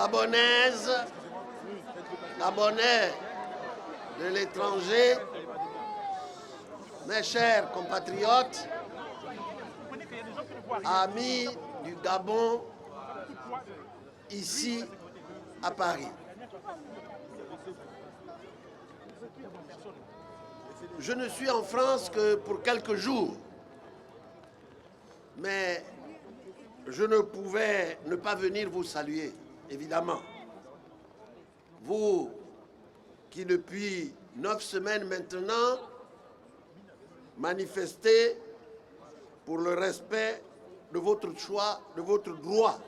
Gabonaises, Gabonais de l'étranger, mes chers compatriotes, amis du Gabon, ici à Paris. Je ne suis en France que pour quelques jours, mais je ne pouvais ne pas venir vous saluer, évidemment. Vous qui depuis 9 semaines maintenant manifestez pour le respect de votre choix, de votre droit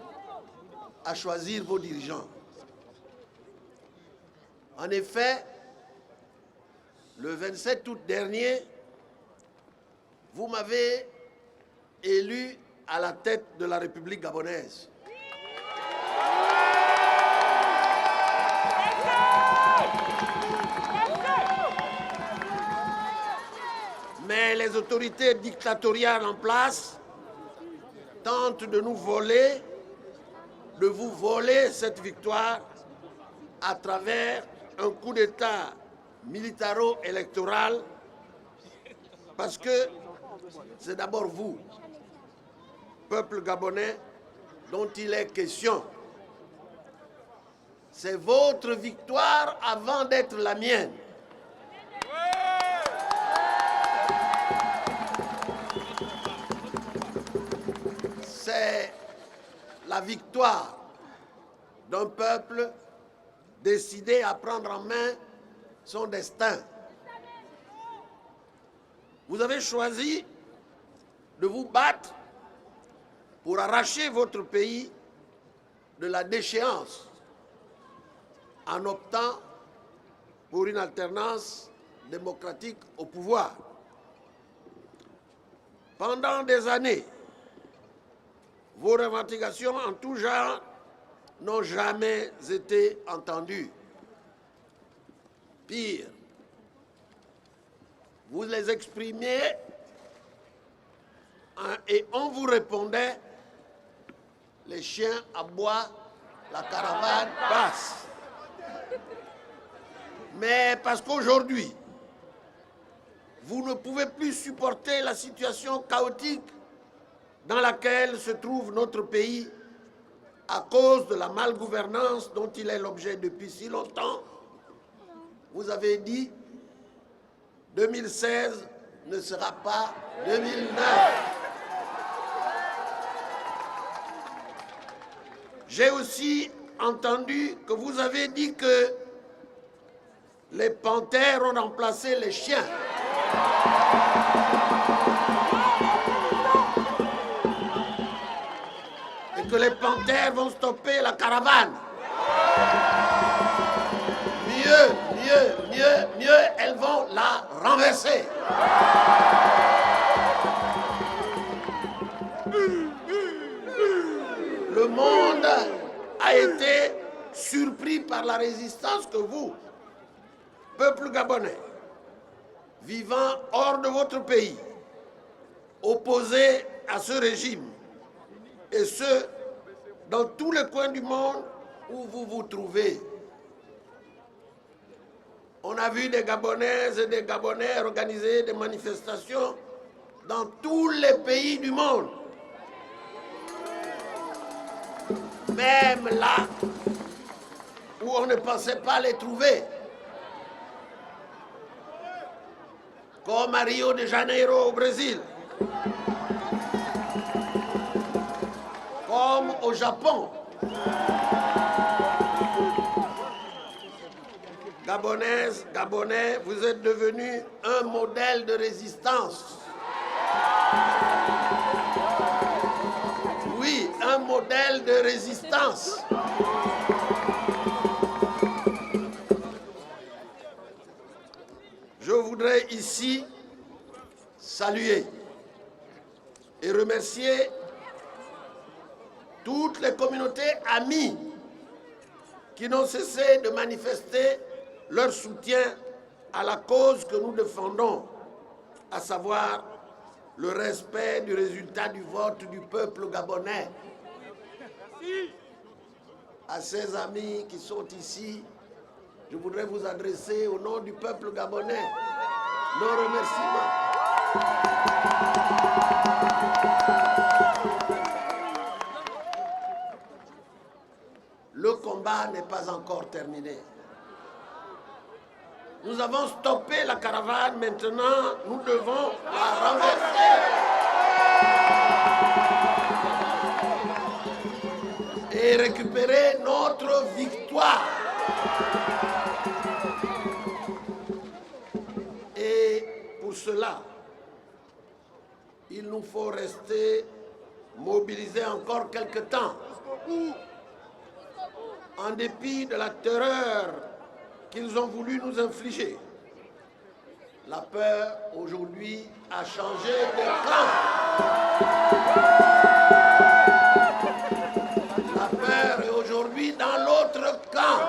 à choisir vos dirigeants. En effet, le 27 août dernier, vous m'avez élu à la tête de la République gabonaise. Mais les autorités dictatoriales en place tentent de nous voler, de vous voler cette victoire à travers un coup d'État militaro-électoral, parce que c'est d'abord vous, peuple gabonais, dont il est question. C'est votre victoire avant d'être la mienne. C'est la victoire d'un peuple décidé à prendre en main son destin. Vous avez choisi de vous battre pour arracher votre pays de la déchéance en optant pour une alternance démocratique au pouvoir. Pendant des années, vos revendications en tout genre n'ont jamais été entendues. Pire, vous les exprimiez et on vous répondait: les chiens aboient, la caravane passe. Mais parce qu'aujourd'hui, vous ne pouvez plus supporter la situation chaotique dans laquelle se trouve notre pays à cause de la malgouvernance dont il est l'objet depuis si longtemps, vous avez dit 2016 ne sera pas 2009. J'ai aussi entendu que vous avez dit que les panthères ont remplacé les chiens. Et que les panthères vont stopper la caravane. Mieux, elles vont la renverser. Le monde a été surpris par la résistance que vous, peuple gabonais, vivant hors de votre pays, opposé à ce régime, et ce, dans tous les coins du monde où vous vous trouvez. On a vu des Gabonaises et des Gabonais organiser des manifestations dans tous les pays du monde. Même là où on ne pensait pas les trouver. Comme à Rio de Janeiro au Brésil. Comme au Japon. Gabonaises, Gabonais, vous êtes devenus un modèle de résistance. Oui, un modèle de résistance. Je voudrais ici saluer et remercier toutes les communautés amies qui n'ont cessé de manifester leur soutien à la cause que nous défendons, à savoir le respect du résultat du vote du peuple gabonais. à ces amis qui sont ici, je voudrais vous adresser au nom du peuple gabonais nos remerciements. Le combat n'est pas encore terminé. Nous avons stoppé la caravane, maintenant nous devons la renverser. Et récupérer notre victoire. Et pour cela, il nous faut rester mobilisés encore quelque temps. En dépit de la terreur qu'ils ont voulu nous infliger. La peur, aujourd'hui, a changé de camp. La peur est aujourd'hui dans l'autre camp.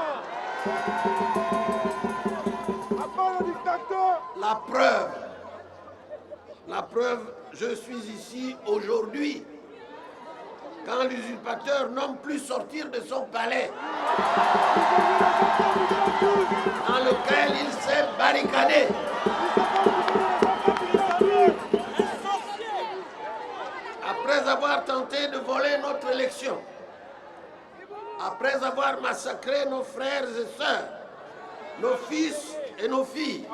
La preuve, je suis ici aujourd'hui. Quand l'usurpateur n'aime plus sortir de son palais, dans lequel il s'est barricadé. Après avoir tenté de voler notre élection, après avoir massacré nos frères et sœurs, nos fils et nos filles,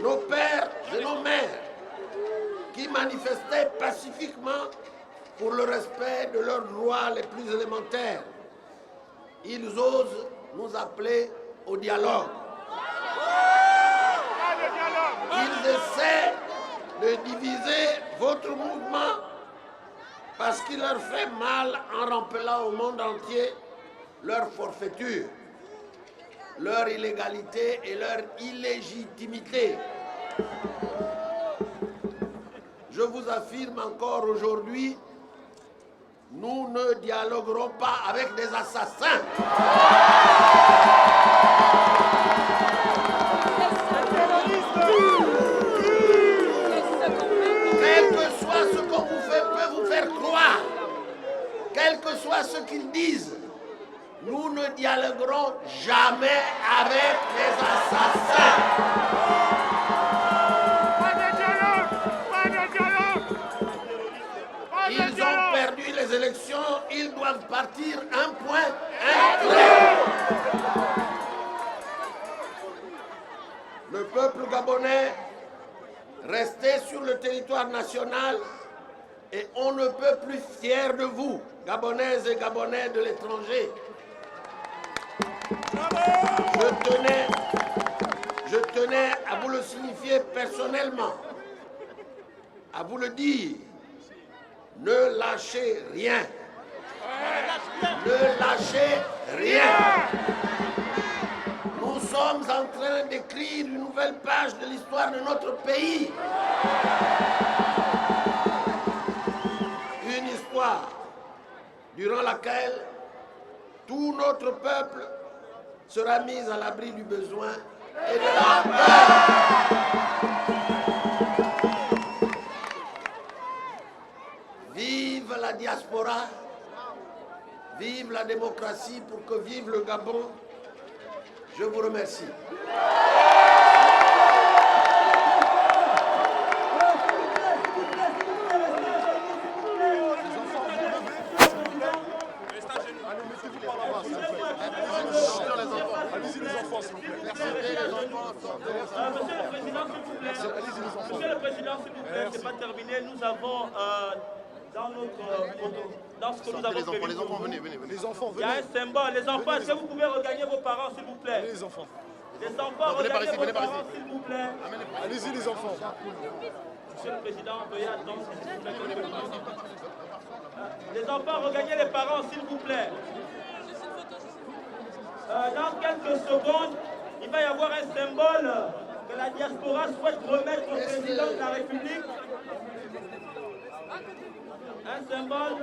nos pères et nos mères, qui manifestaient pacifiquement pour le respect de leurs droits les plus élémentaires, ils osent nous appeler au dialogue. Ils essaient de diviser votre mouvement parce qu'il leur fait mal en rappelant au monde entier leur forfaiture, leur illégalité et leur illégitimité. Je vous affirme encore aujourd'hui, nous ne dialoguerons pas avec des assassins. Quel que soit ce qu'on peut vous faire croire, quel que soit ce qu'ils disent, nous ne dialoguerons jamais avec les assassins. Ils ont perdu les élections, ils doivent partir un point, un trait. Le peuple gabonais, restez sur le territoire national et on ne peut plus fier de vous, Gabonaises et Gabonais de l'étranger. Je tenais à vous le signifier personnellement, à vous le dire. Ne lâchez rien. Ne lâchez rien. Nous sommes en train d'écrire une nouvelle page de l'histoire de notre pays. Une histoire durant laquelle tout notre peuple sera mis à l'abri du besoin et de la peur. Vive la diaspora, vive la démocratie pour que vive le Gabon. Je vous remercie. Allez-y les enfants, s'il vous plaît. Monsieur le Président, s'il vous plaît. Monsieur le Président, s'il vous plaît, c'est pas terminé. Nous avons dans ce que nous avons prévu. Les enfants, venez. Les enfants, il y a un symbole. Les enfants, est-ce que vous pouvez regagner vos parents, s'il vous plaît? Les enfants. Les enfants, regardez vos parents, s'il vous plaît. Allez-y les enfants. Monsieur le Président, veuillez attendre, s'il vous plaît. Les enfants, regagnez les parents, s'il vous plaît. Dans quelques secondes, il va y avoir un symbole que la diaspora souhaite remettre au président de la République. Un symbole.